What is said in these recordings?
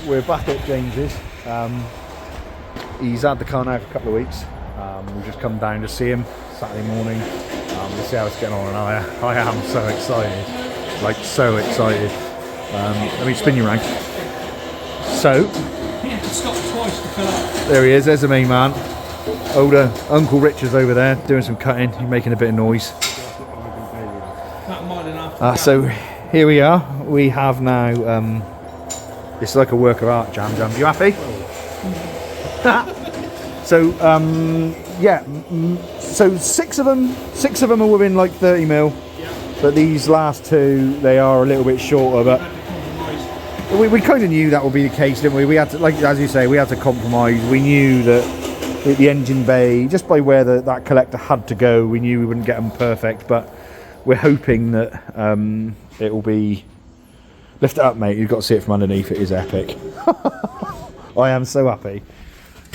We're back at James's. He's had the car now for a couple of weeks. We've just come down to see him Saturday morning to see how it's getting on, and I am so excited, like so excited. Let me spin you around. So, there he is, there's the main man. Older Uncle Richard's over there doing some cutting, he's making a bit of noise. So here we are, we have now, it's like a work of art, Jam. You happy? So, yeah, so six of them are within like 30 mil, but these last two, they are a little bit shorter, but we kind of knew that would be the case, didn't we? We had to, like as you say, we had to compromise. We knew that the engine bay, just by where that collector had to go, we knew we wouldn't get them perfect, but we're hoping that it will be. Lift it up, mate. You've got to see it from underneath. It is epic. I am so happy.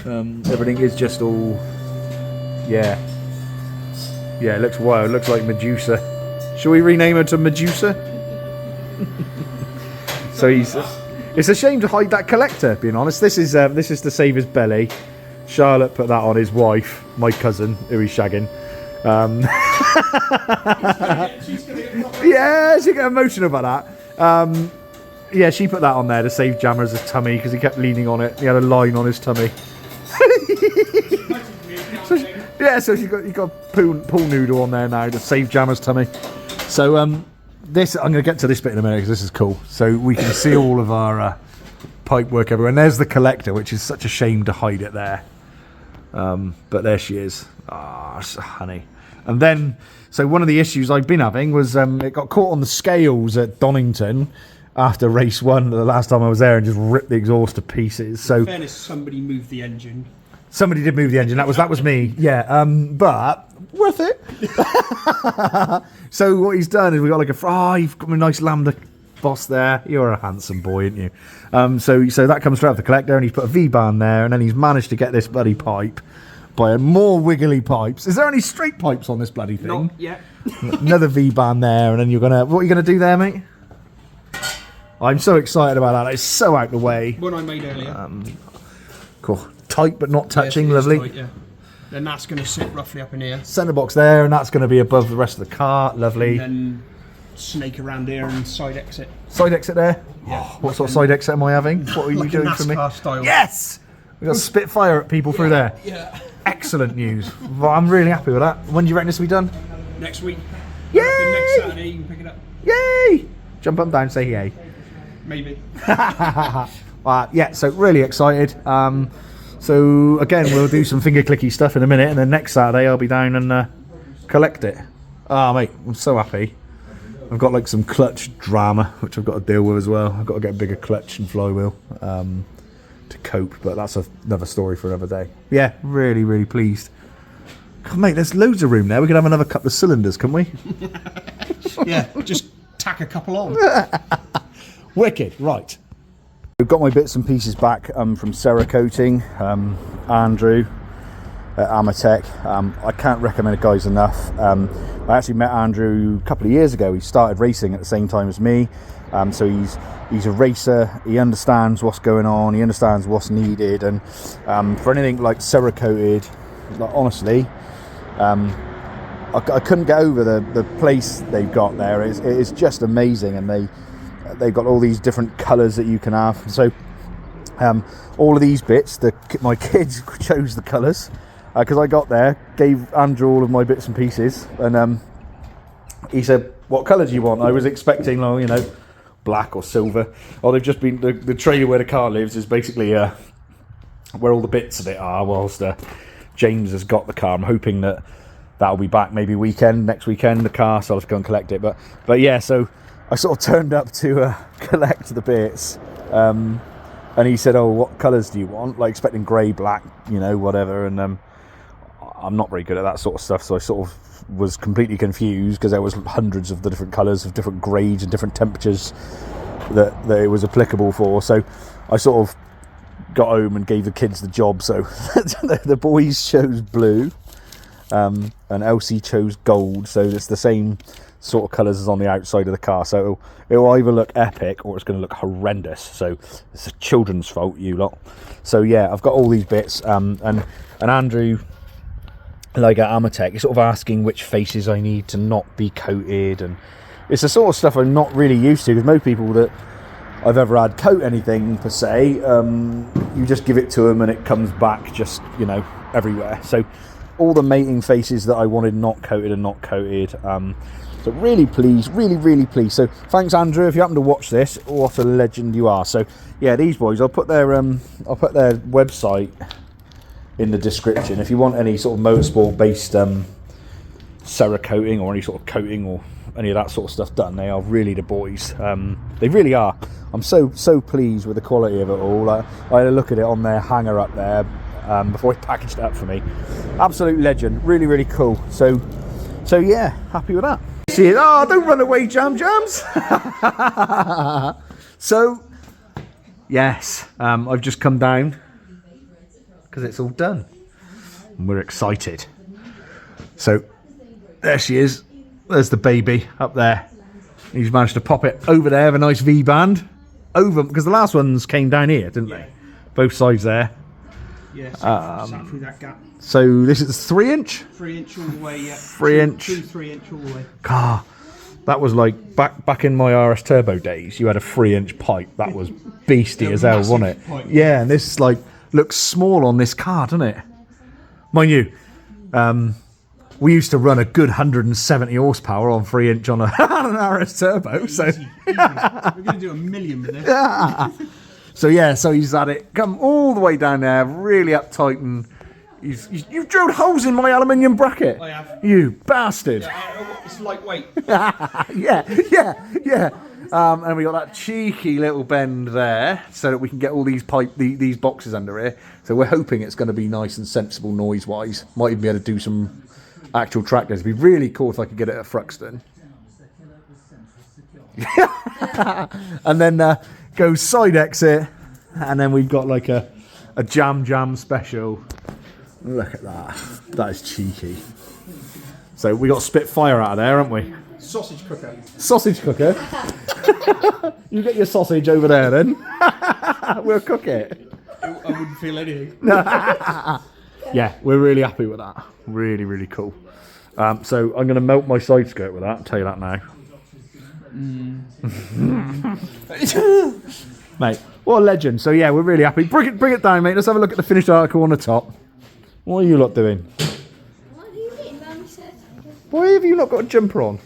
Everything is just all, yeah, it looks wild. It looks like Medusa. Shall we rename her to Medusa? So it's a shame to hide that collector, being honest. This is to save his belly. Charlotte put that on his wife, my cousin, who he's shagging. Yeah, she get emotional about that. Yeah, she put that on there to save Jammer's tummy because he kept leaning on it. He had a line on his tummy. So you got pool noodle on there now to save Jammer's tummy. So this, I'm going to get to this bit in a minute because this is cool. So we can see all of our pipe work everywhere. And there's the collector, which is such a shame to hide it there. But there she is. Ah, oh, honey. And then, so one of the issues I've been having was it got caught on the scales at Donington after race one the last time I was there and just ripped the exhaust to pieces. So in fairness, somebody moved the engine. Somebody did move the engine. That was me. Yeah. But worth it. So what he's done is we got like you've got a nice Lambda boss there. You're a handsome boy, aren't you? So that comes straight off the collector, and he's put a V-band there, and then he's managed to get this bloody pipe by more wiggly pipes. Is there any straight pipes on this bloody thing? Not yet. Another V-band there, and then what are you gonna do there, mate? I'm so excited about that. It's so out the way. One I made earlier. Cool. Tight but not touching. Yes, lovely. tight, yeah. Then that's going to sit roughly up in here. Centre box there, and that's going to be above the rest of the car. Lovely. And then snake around here and side exit. Side exit there? Yeah. Oh, what sort of side exit am I having? What are you doing for me? Style. Yes! We've got Spitfire at people through there. Yeah. Excellent news. Well, I'm really happy with that. When do you reckon this will be done? Next week. Yay! Next Saturday you can pick it up. Yay! Jump up and down, say yay. Maybe. Yeah, so really excited. So again, we'll do some finger clicky stuff in a minute, and then next Saturday I'll be down and collect it. Mate, I'm so happy. I've got like some clutch drama which I've got to deal with as well. I've got to get a bigger clutch and flywheel to cope, but that's another story for another day. Yeah, really, really pleased. God, mate, there's loads of room there. We could have another couple of cylinders, can we? Yeah, just tack a couple on. Wicked, right. We've got my bits and pieces back from Cerekote, Andrew at Amitec. I can't recommend the guys enough. I actually met Andrew a couple of years ago. He started racing at the same time as me, so he's a racer. He understands what's going on. He understands what's needed, and for anything like Cerekote, like, honestly, I couldn't get over the place they've got there. It is just amazing, and they've got all these different colours that you can have. So all of these bits, my kids chose the colours because I got there, gave Andrew all of my bits and pieces, and he said, "What colour do you want?" I was expecting, black or silver. Oh, they've just been the trailer where the car lives is basically where all the bits of it are. Whilst James has got the car, I'm hoping that'll be back maybe next weekend. The car, so I'll have to go and collect it. But yeah, so I sort of turned up to collect the bits, and he said, "Oh, what colours do you want?" Like expecting grey, black, whatever. And I'm not very good at that sort of stuff, so I sort of was completely confused because there was hundreds of the different colours of different grades and different temperatures that it was applicable for. So I sort of got home and gave the kids the job. So the boys chose blue. and Elsie chose gold, so it's the same sort of colours as on the outside of the car, so it'll either look epic or it's going to look horrendous. So it's a children's fault, you lot. So yeah, I've got all these bits, and Andrew, like at Amitec, he's sort of asking which faces I need to not be coated, and it's the sort of stuff I'm not really used to, because most people that I've ever had coat anything per se, you just give it to them and it comes back just, you know, everywhere. So all the mating faces that I wanted not coated and not coated. So really pleased, really pleased. So thanks, Andrew, if you happen to watch this. What a legend you are. So yeah, these boys, I'll put their website in the description if you want any sort of motorsport based Cerekoting or any sort of coating or any of that sort of stuff done. They are really the boys. They really are. I'm so pleased with the quality of it all. I had a look at it on their hanger up there before he packaged it up for me. Absolute legend. Really cool. So yeah, happy with that. See it? Oh, don't run away, Jams. So yes, I've just come down because it's all done and we're excited. So there she is. There's the baby up there. He's managed to pop it over there with a nice V-band over, because the last ones came down here, didn't they? Both sides there. Yeah, sat through that gap. So this is 3-inch? 3-inch all the way, yeah. 3-inch. 3-inch all the way. God, that was like back in my RS Turbo days. You had a 3-inch pipe. That was beastie as hell, wasn't it? Pipe. Yeah, and this like looks small on this car, doesn't it? Mind you, we used to run a good 170 horsepower on 3-inch on an RS Turbo. So Easy. We're going to do 1 million with this. So yeah, so he's had it come all the way down there, really uptight, and you've drilled holes in my aluminium bracket. I have. You bastard. Yeah, it's lightweight. yeah. And we got that cheeky little bend there, so that we can get all these these boxes under here. So we're hoping it's going to be nice and sensible noise-wise. Might even be able to do some actual track days. It'd be really cool if I could get it at Fruxton. And then go side exit, and then we've got like a jam special. Look at that. That is cheeky. So we got Spitfire out of there, haven't we? Sausage cooker. Sausage cooker. You get your sausage over there then. We'll cook it. I wouldn't feel anything. Yeah, we're really happy with that. Really cool. So I'm going to melt my side skirt with that. I'll tell you that now. Mate, what a legend. So yeah, we're really happy. Bring it down, mate. Let's have a look at the finished article on the top. What are you lot doing? What are you doing, Mummy said? Why have you not got a jumper on?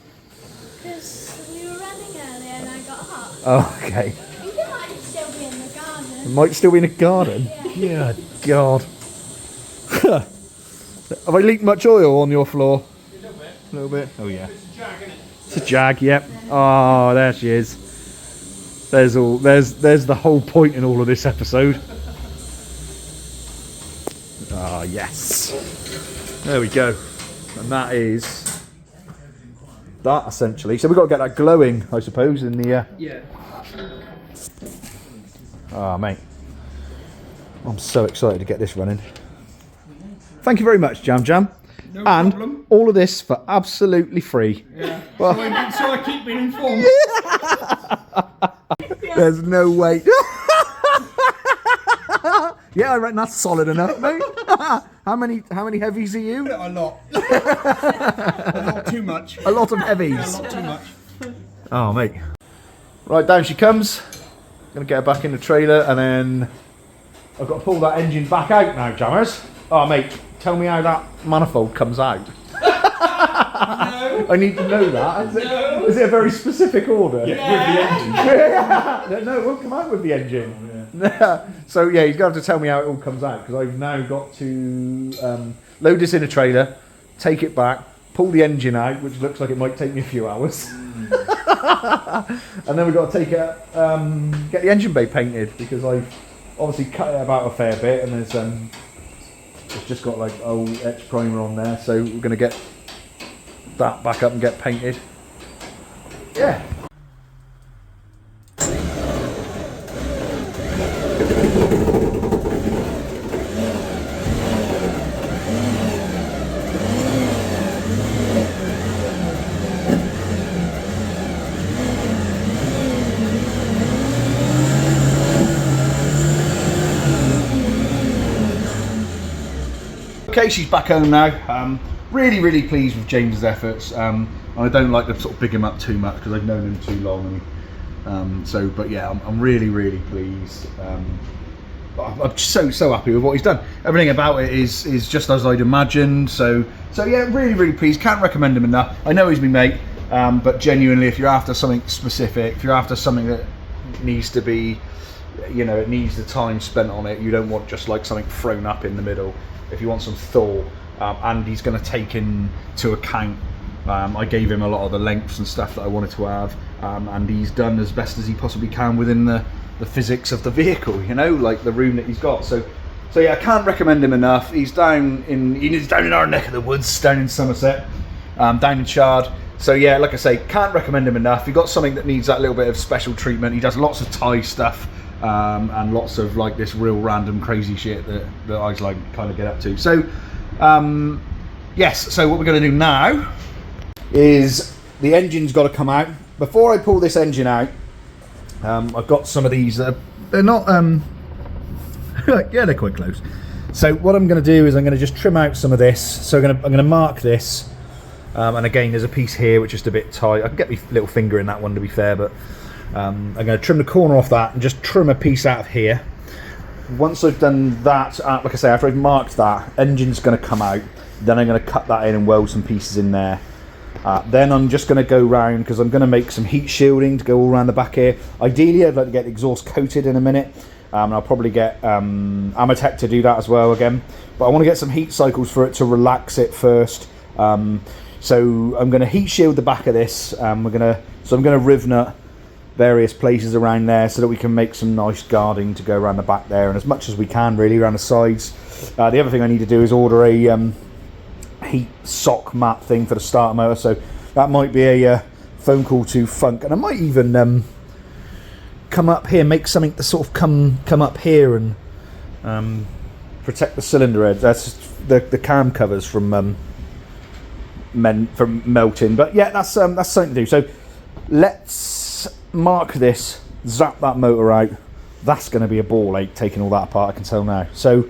Because we were running earlier and I got hot. Oh, okay. I think it might still be in the garden. It might still be in the garden. Yeah, God. Have I leaked much oil on your floor? A little bit. Oh yeah. It's a Jag, isn't it? It's a Jag. Yep. Oh, there she is. There's the whole point in all of this episode. Ah, yes. There we go. And that is that essentially. So we've got to get that glowing, I suppose, in the. Yeah. Ah, mate. I'm so excited to get this running. Thank you very much, Jam. No And problem. all of this for absolutely free. Yeah. Well, So I keep being informed. there's no way. Yeah, I reckon that's solid enough, mate. How many heavies are you? A lot. A lot too much. A lot of A heavies. lot too much. Oh, mate. Right, down she comes. Gonna get her back in the trailer, and then I've got to pull that engine back out now, Jammers. Oh, mate, tell me how that manifold comes out. No. I need to know that. Is it a very specific order? Yeah. With the engine. No, it won't come out with the engine. So yeah, he's going to have to tell me how it all comes out, because I've now got to load this in a trailer, take it back, pull the engine out, which looks like it might take me a few hours, and then we've got to take it, get the engine bay painted, because I've obviously cut it about a fair bit, and there's it's just got like old etch primer on there, so we're going to get that back up and get painted. Yeah. okay, she's back home now. Really, really pleased with James's efforts. I don't like to sort of big him up too much because I've known him too long. But yeah, I'm really, really pleased. I'm so happy with what he's done. Everything about it is just as I'd imagined. So yeah, really, really pleased. Can't recommend him enough. I know he's my mate, but genuinely, if you're after something specific, if you're after something that needs to be, you know, it needs the time spent on it. You don't want just like something thrown up in the middle. If you want some thought, and he's going to take into account. I gave him a lot of the lengths and stuff that I wanted to have, and he's done as best as he possibly can within the physics of the vehicle, you know, like the room that he's got. So yeah, I can't recommend him enough. He's down in our neck of the woods, down in Somerset, down in Shard. So yeah, like I say, can't recommend him enough. If you've got something that needs that little bit of special treatment, he does lots of Thai stuff, and lots of like this real random crazy shit that I like kind of get up to. So yes, so what we're going to do now is the engine's got to come out. Before I pull this engine out, I've got some of these that they're not yeah, they're quite close. So what I'm going to do is I'm going to just trim out some of this. So I'm going to mark this, and again there's a piece here which is just a bit tight. I can get my little finger in that one to be fair, but I'm going to trim the corner off that and just trim a piece out of here. Once I've done that, like I say, after I've marked that, engine's going to come out. Then I'm going to cut that in and weld some pieces in there. Then I'm just going to go round because I'm going to make some heat shielding to go all around the back here. Ideally, I'd like to get the exhaust coated in a minute, and I'll probably get Amitec to do that as well again. But I want to get some heat cycles for it to relax it first. So I'm going to heat shield the back of this. I'm going to riv nut various places around there so that we can make some nice guarding to go around the back there, and as much as we can really around the sides. The other thing I need to do is order a heat sock mat thing for the starter motor, so that might be a phone call to Funk, and I might even come up here, make something to sort of come up here and protect the cylinder head. That's the cam covers from melting. But yeah, that's something to do. So let's mark this, zap that motor out. That's going to be a ball ache taking all that apart, I can tell now. So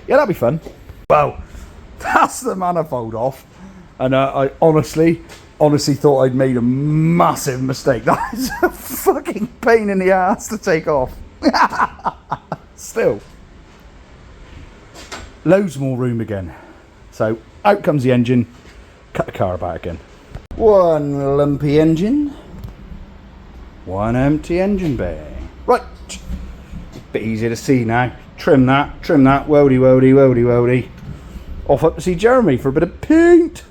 yeah, that'll be fun. Well, that's the manifold off, and I honestly thought I'd made a massive mistake. That is a fucking pain in the ass to take off. Still, loads more room again. So out comes the engine, cut the car about again. One lumpy engine, one empty engine bay. Right, bit easier to see now. Trim that, weldy, weldy, weldy, weldy. Off up to see Jeremy for a bit of paint.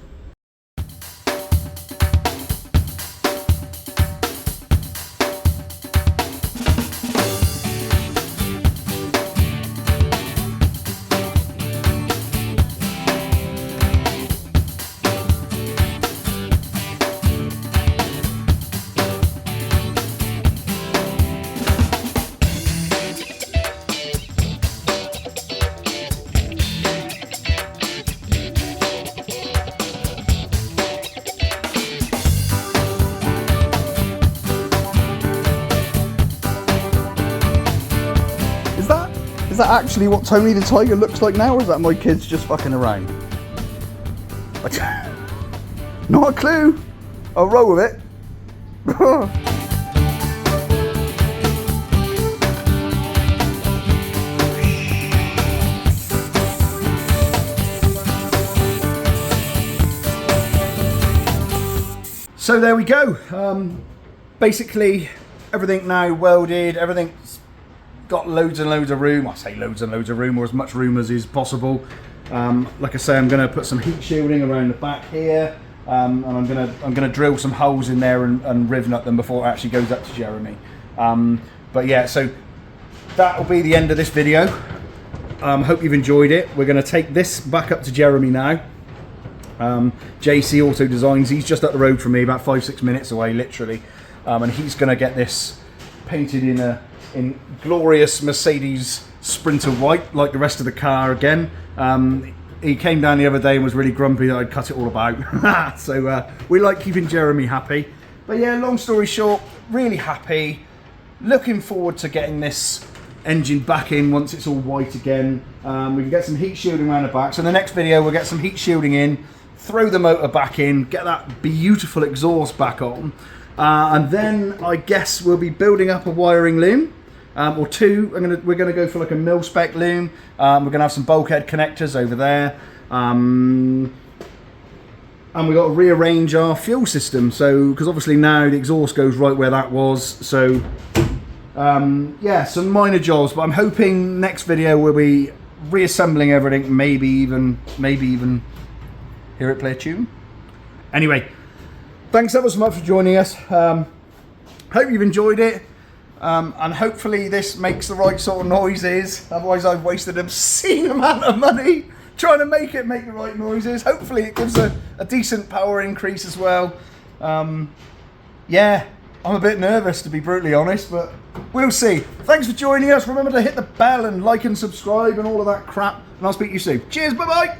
Is that actually what Tony the Tiger looks like now, or is that my kids just fucking around? Not a clue. I'll roll with it. So there we go. Basically, everything now welded. Everything's got loads and loads of room. I say loads and loads of room, or as much room as is possible. Like I say, I'm going to put some heat shielding around the back here, and I'm going to drill some holes in there and riv nut them before it actually goes up to Jeremy. But yeah, so that will be the end of this video. Hope you've enjoyed it. We're going to take this back up to Jeremy now. JC Auto Designs. He's just up the road from me, about 5-6 minutes away, literally, and he's going to get this painted in glorious Mercedes Sprinter white, like the rest of the car again. He came down the other day and was really grumpy that I'd cut it all about. So we like keeping Jeremy happy. But yeah, long story short, really happy. Looking forward to getting this engine back in once it's all white again. We can get some heat shielding around the back. So in the next video, we'll get some heat shielding in, throw the motor back in, get that beautiful exhaust back on. And then I guess we'll be building up a wiring loom. Or two. We're gonna go for like a mil spec loom. We're gonna have some bulkhead connectors over there, and we got to rearrange our fuel system. So because obviously now the exhaust goes right where that was. So yeah, some minor jobs. But I'm hoping next video we'll be reassembling everything. Maybe even hear it play a tune. Anyway, thanks ever so much for joining us. Hope you've enjoyed it. And hopefully this makes the right sort of noises. Otherwise I've wasted an obscene amount of money trying to make it make the right noises. Hopefully it gives a decent power increase as well. Yeah, I'm a bit nervous to be brutally honest, but we'll see. Thanks for joining us. Remember to hit the bell and like and subscribe and all of that crap. And I'll speak to you soon. Cheers, bye-bye.